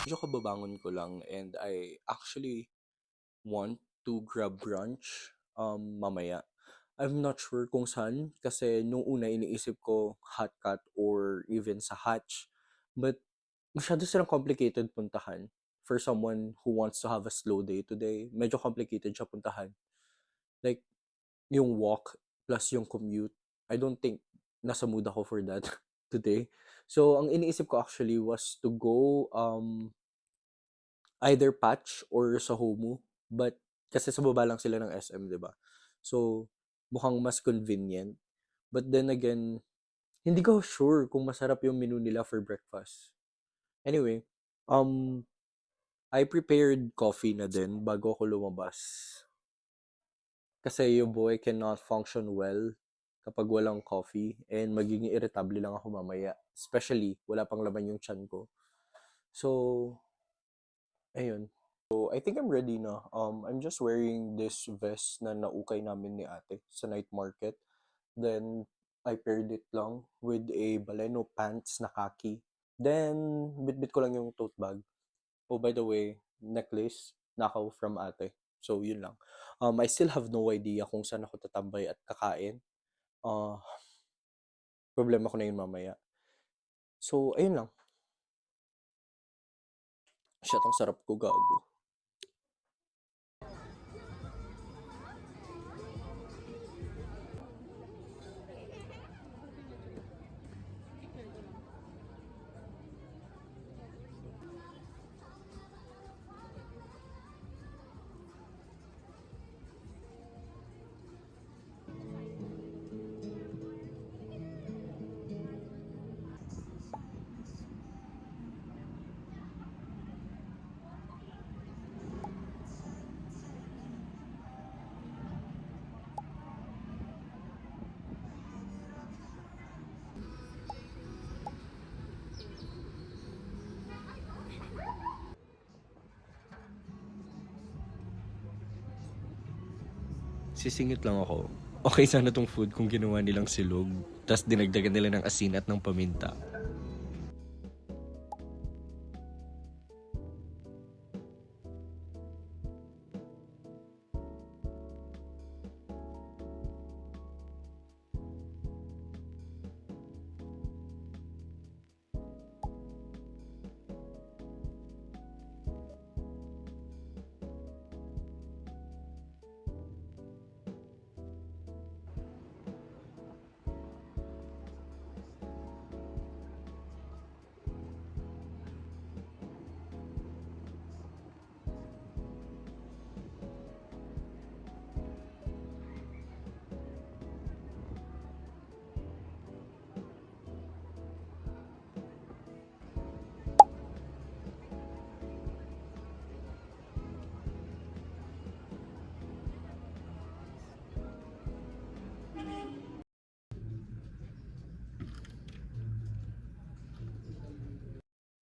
Medyo kababangon ko lang and I actually want to grab brunch mamaya. I'm not sure kung saan kasi nung una iniisip ko Hot Cat or even sa Hatch. But masyado silang complicated puntahan for someone who wants to have a slow day today. Medyo complicated siya puntahan. Like, yung walk plus yung commute, I don't think nasa mood ako for that today. So, ang iniisip ko actually was to go either Patch or sa Homu. But kasi sa baba lang sila ng SM, 'di ba? So, mukhang mas convenient. But then again, hindi ko sure kung masarap yung menu nila for breakfast. Anyway, um I prepared coffee na din bago ako lumabas. Kasi yung boy cannot function well kapag walang coffee and magiging irritable lang ako mamaya. Especially, wala pang laman yung chan ko. So, ayun. So, I think I'm ready na. I'm just wearing this vest na naukay namin ni ate sa night market. Then, I paired it lang with a baleno pants na khaki. Then, bitbit ko lang yung tote bag. Oh, by the way, necklace, nakaw from ate. So, yun lang. I still have no idea kung saan ako tatambay at kakain. Uh, Problema ko na yun mamaya. So, ayun lang. Shit, ang sarap ko, gago. Sisingit lang ako. Okay sana tong food kung ginawa nilang silog, tas dinagdagan nila ng asin at ng paminta.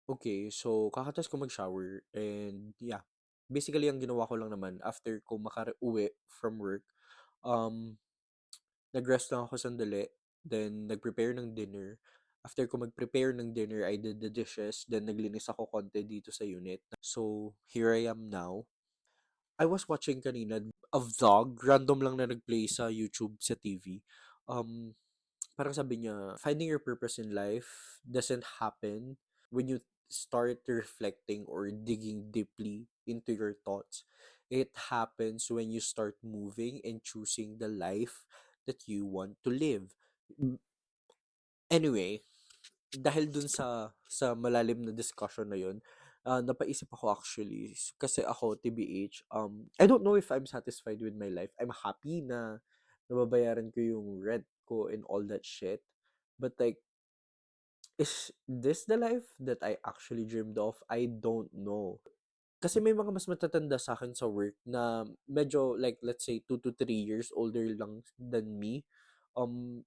Okay, so kakatas ko mag-shower and yeah. Basically, ang ginawa ko lang naman after ko makauwi from work, um, nag-rest lang ako sandali, then nag-prepare ng dinner. After ko mag-prepare ng dinner, I did the dishes, then naglinis ako konti dito sa unit. So, here I am now. I was watching kanina a vlog, random lang na nag-play sa YouTube, sa TV. Um, Parang sabi niya, finding your purpose in life doesn't happen when you start reflecting or digging deeply into your thoughts. It happens when you start moving and choosing the life that you want to live. Mm, Anyway, dahil dun sa malalim na discussion na yun, napaisip ako actually kasi ako TBH, I don't know if I'm satisfied with my life. I'm happy na nababayaran ko yung rent ko and all that shit. But like, is this the life that I actually dreamed of? I don't know. Kasi may mga mas matatanda sa akin sa work na medyo like let's say 2 to 3 years older lang than me.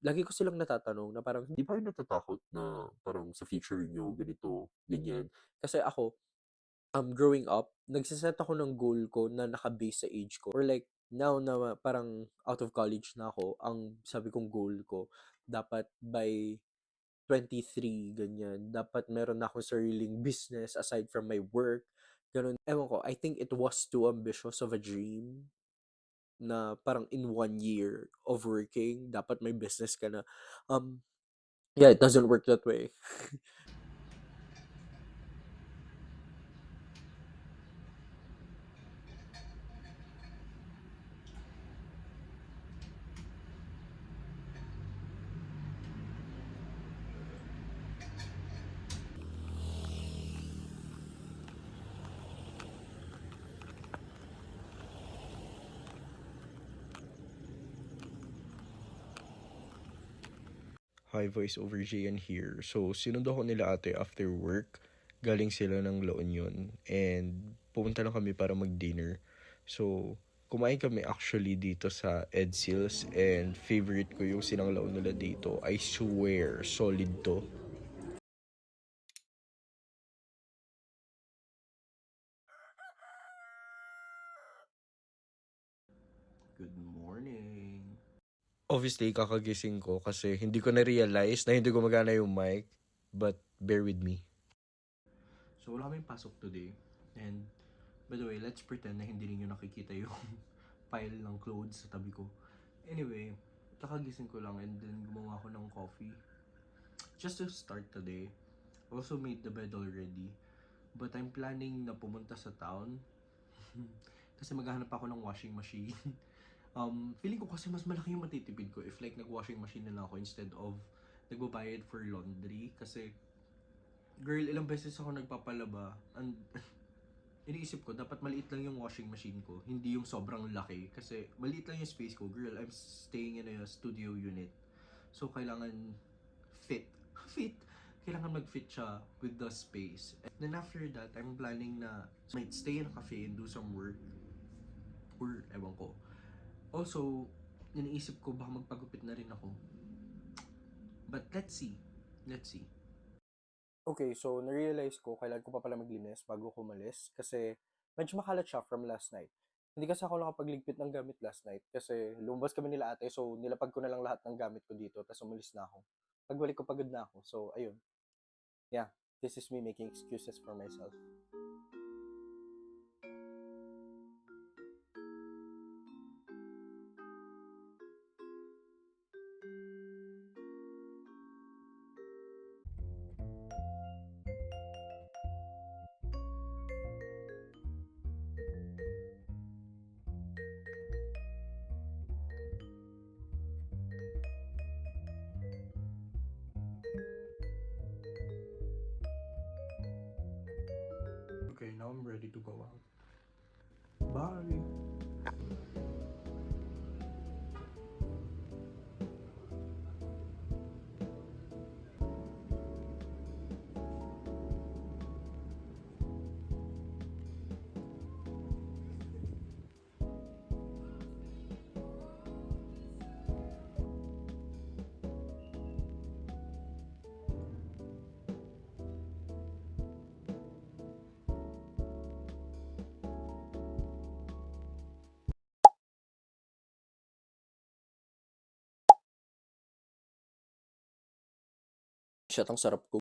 Lagi ko silang natatanong na parang, di ba kayo natatakot na parang sa future nyo, ganito, ganyan? Kasi ako, growing up, nagsiset ako ng goal ko na naka-base sa age ko. Or like, now na parang out of college na ako, ang sabi kong goal ko, dapat by 23, ganyan. Dapat meron na akong sariling business aside from my work, ganun. Ewan ko, I think it was too ambitious of a dream na parang in 1 year of working, dapat may business ka na. Um, yeah, it doesn't work that way. Hi, Voice over JN here. So, sinundo ko nila ate after work. Galing sila ng La Union. And pumunta lang kami para mag-dinner. So, kumain kami actually dito sa Edsils. And favorite ko yung sinanglaw nila dito. I swear, solid to. Good morning. Obviously, kakagising ko kasi hindi ko na-realize na hindi gumagana yung mic. But bear with me. So, wala kaming pasok today. And, by the way, let's pretend na hindi ninyo nakikita yung pile ng clothes sa tabi ko. Anyway, kakagising ko lang and then gumawa ako ng coffee. Just to start today. Also made the bed already. But I'm planning na pumunta sa town. Kasi maghahanap ako ng washing machine. Feeling ko kasi mas malaki yung matitipid ko if like nag-washing machine na lang ako instead of nagbabayad for laundry. Kasi, girl, ilang beses ako nagpapalaba. And iniisip ko, dapat maliit lang yung washing machine ko. Hindi yung sobrang laki. Kasi maliit lang yung space ko. Girl, I'm staying in a studio unit. So, kailangan fit. Fit. Kailangan mag-fit siya with the space. And then after that, I'm planning na might stay in a cafe and do some work. Or, ewan ko. Also, iniisip ko baka magpagupit na rin ako. But let's see. Let's see. Okay, so na-realize ko, kailan ko pa pala maglinis bago ko umalis kasi medyo makalat siya from last night. Hindi kasi ako nakapagligpit ng gamit last night kasi lumabas kami nila ate so nilapag ko na lang lahat ng gamit ko dito tapos umalis na ako. Pagbalik ko pagod na ako. So ayun. Yeah, this is me making excuses for myself. Okay, now I'm ready to go out. Bye! Shit, ang sarap ko.